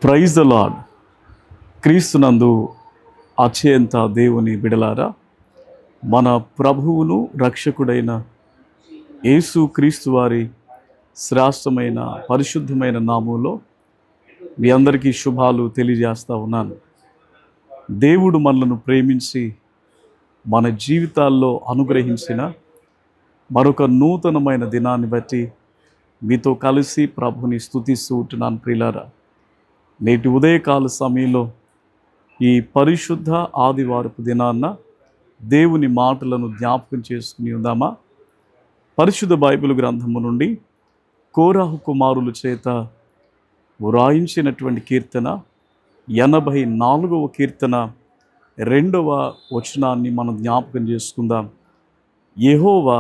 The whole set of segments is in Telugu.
Praise the lord. క్రీస్తునందు అత్యంత దేవుని బిడలారా, మన ప్రభువును రక్షకుడైన యేసు క్రీస్తు వారి శ్రేష్టమైన పరిశుద్ధమైన నామంలో మీ అందరికీ శుభాలు తెలియజేస్తూ ఉన్నాను. దేవుడు మనలను ప్రేమించి మన జీవితాల్లో అనుగ్రహించిన మరొక నూతనమైన దినాన్ని బట్టి మీతో కలిసి ప్రభుని స్తుతిస్తూ ఉంటున్నాను. ప్రియులారా, నేటి ఉదయకాల సమయంలో ఈ పరిశుద్ధ ఆదివారపు దినాన్న దేవుని మాటలను జ్ఞాపకం చేసుకుని ఉందామా? పరిశుద్ధ బైబిల్ గ్రంథము నుండి కోరాహు కుమారుల చేత వ్రాయించినటువంటి కీర్తన 84వ కీర్తన 2వ వచనాన్ని మనం జ్ఞాపకం చేసుకుందాం. యెహోవా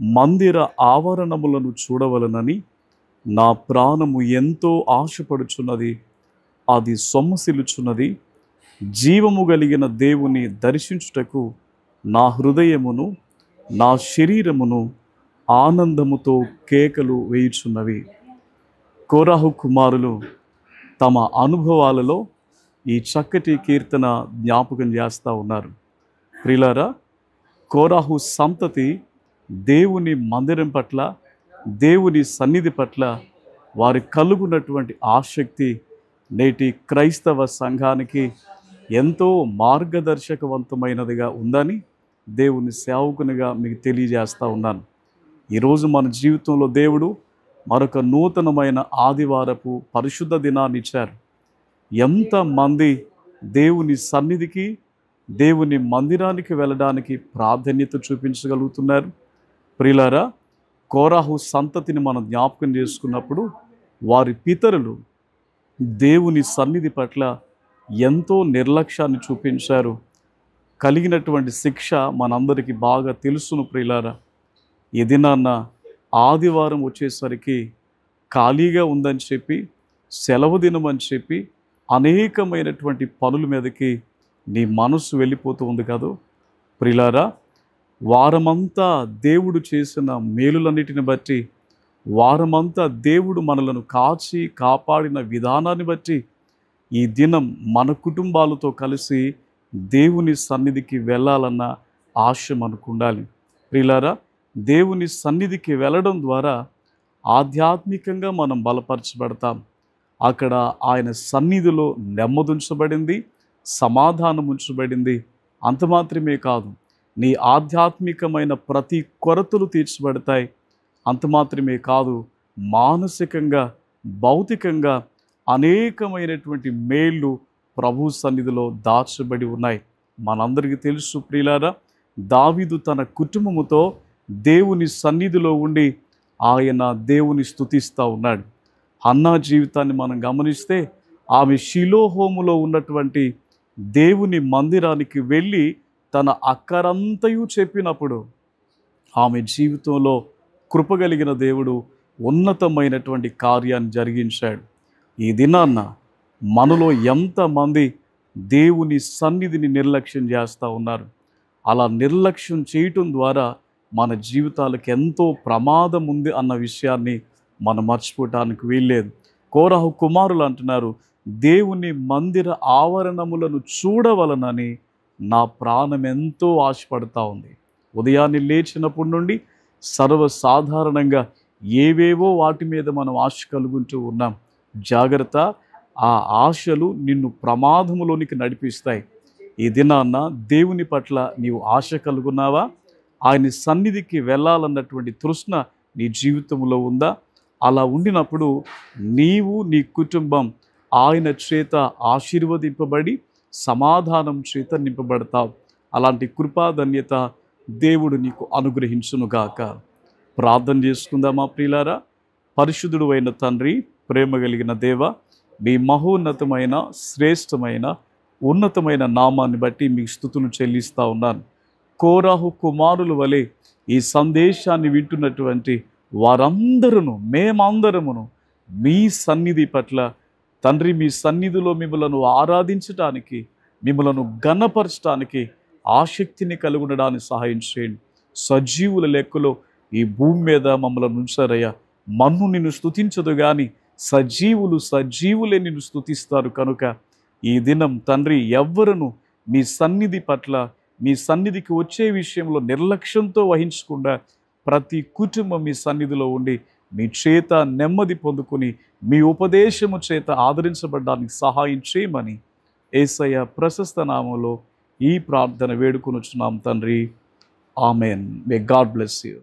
మందిర ఆవరణములను చూడవలనని నా ప్రాణము ఎంతో ఆశపడుచున్నది, అది సొమ్మసిల్లుచున్నది. జీవము కలిగిన దేవుని దర్శించుటకు నా హృదయమును నా శరీరమును ఆనందముతో కేకలు వేయుచున్నవి. కోరాహు కుమారులు తమ అనుభవాలలో ఈ చక్కటి కీర్తన జ్ఞాపకం చేస్తూ ఉన్నారు. ప్రియులారా, కోరాహు సంతతి దేవుని మందిరం పట్ల, దేవుని సన్నిధి పట్ల వారి కలుగునటువంటి ఆసక్తి నేటి క్రైస్తవ సంఘానికి ఎంతో మార్గదర్శకవంతమైనదిగా ఉందని దేవుని సేవకునిగా మీకు తెలియజేస్తూ ఉన్నాను. ఈరోజు మన జీవితంలో దేవుడు మరొక నూతనమైన ఆదివారపు పరిశుద్ధ దినాన్ని ఇచ్చారు. ఎంతమంది దేవుని సన్నిధికి, దేవుని మందిరానికి వెళ్ళడానికి ప్రాధాన్యత చూపించగలుగుతున్నారు? ప్రియులారా, కోరాహు సంతతిని మనం జ్ఞాపకం చేసుకున్నప్పుడు వారి పితరులు దేవుని సన్నిధి పట్ల ఎంతో నిర్లక్ష్యాన్ని చూపించారు. కలిగినటువంటి శిక్ష మనందరికీ బాగా తెలుసును. ప్రియులారా, ఈ దినాన్న ఆదివారం వచ్చేసరికి ఖాళీగా ఉందని చెప్పి, సెలవు దినం అని చెప్పి అనేకమైనటువంటి పనుల మీదకి నీ మనసు వెళ్ళిపోతూ ఉంది కాదు. ప్రియులారా, వారమంతా దేవుడు చేసిన మేలులన్నిటిని బట్టి, వారమంతా దేవుడు మనలను కాచి కాపాడిన విధానాన్ని బట్టి ఈ దినం మన కుటుంబాలతో కలిసి దేవుని సన్నిధికి వెళ్ళాలన్న ఆశ మనకు ఉండాలి. ప్రియులారా, దేవుని సన్నిధికి వెళ్ళడం ద్వారా ఆధ్యాత్మికంగా మనం బలపరచబడతాం. అక్కడ ఆయన సన్నిధిలో నెమ్మదుంచబడింది, సమాధానం ఉంచబడింది. అంత మాత్రమే కాదు, నీ ఆధ్యాత్మికమైన ప్రతి కొరతలు తీర్చబడతాయి. అంత మాత్రమే కాదు, మానసికంగా, భౌతికంగా అనేకమైనటువంటి మేళ్ళు ప్రభు సన్నిధిలో దాచబడి ఉన్నాయి. మనందరికీ తెలుసు ప్రియులారా, దావీదు తన కుటుంబముతో దేవుని సన్నిధిలో ఉండి ఆయన దేవుని స్తుతిస్తూ ఉన్నాడు. హన్నా జీవితాన్ని మనం గమనిస్తే ఆమె షిలోహోములో ఉన్నటువంటి దేవుని మందిరానికి వెళ్ళి తన అక్కరంతయు చెప్పినప్పుడు ఆమె జీవితంలో కృపగలిగిన దేవుడు ఉన్నతమైనటువంటి కార్యాన్ని జరిగించాడు. ఈ దినాన్న మనలో ఎంతమంది దేవుని సన్నిధిని నిర్లక్ష్యం చేస్తూ ఉన్నారు? అలా నిర్లక్ష్యం చేయటం ద్వారా మన జీవితాలకు ఎంతో ప్రమాదం ఉంది అన్న విషయాన్ని మనం మర్చిపోవటానికి వీల్లేదు. కోరాహు కుమారులు అంటున్నారు, దేవుని మందిర ఆవరణములను చూడవలనని నా ప్రాణం ఎంతో ఆశపడతా ఉంది. ఉదయాన్నే లేచినప్పటి నుండి సర్వసాధారణంగా ఏవేవో వాటి మీద మనం ఆశ కలుగుతూ ఉన్నాం. జాగ్రత్త, ఆ ఆశలు నిన్ను ప్రమాదములోనికి నడిపిస్తాయి. ఈ దినాన్న దేవుని పట్ల నీవు ఆశ కలుగున్నావా? ఆయన సన్నిధికి వెళ్ళాలన్నటువంటి తృష్ణ నీ జీవితంలో ఉందా? అలా ఉండినప్పుడు నీవు, నీ కుటుంబం ఆయన చేత ఆశీర్వదింపబడి సమాధానం చేత నింపబడతావు. అలాంటి కృపాధన్యత దేవుడు నీకు అనుగ్రహించునుగాక. ప్రార్థన చేసుకుందామా ప్రియులారా? పరిశుద్ధుడు అయిన తండ్రి, ప్రేమ కలిగిన దేవ, మీ మహోన్నతమైన, శ్రేష్టమైన, ఉన్నతమైన నామాన్ని బట్టి మీకు స్తుతులు చెల్లిస్తూ ఉన్నాను. కోరాహు కుమారుల వలె ఈ సందేశాన్ని వింటున్నటువంటి వారందరూ, మేమందరమును మీ సన్నిధి పట్ల తండ్రి, మీ సన్నిధిలో మిమ్మలను ఆరాధించటానికి, మిమ్మలను ఘనపరచడానికి ఆసక్తిని కలిగి ఉండడానికి సహాయం చేయండి. సజీవుల లెక్కలో ఈ భూమి మీద మమ్మల్ని ఉంచారయ్యా. మన్ను నిన్ను స్తుతించదు కానీ సజీవులే నిన్ను స్తుతిస్తారు. కనుక ఈ దినం తండ్రి ఎవ్వరును మీ సన్నిధి పట్ల, మీ సన్నిధికి వచ్చే విషయంలో నిర్లక్ష్యంతో వహించకుండా ప్రతి కుటుంబం మీ సన్నిధిలో ఉండి మీ చేత నెమ్మది పొందుకొని మీ ఉపదేశము చేత ఆదరించబడడానికి సహాయం చేయమని యేసయ్య ప్రశస్త నామంలో ఈ ప్రార్థన వేడుకొనుచున్నాం తండ్రి. Amen. May God bless you.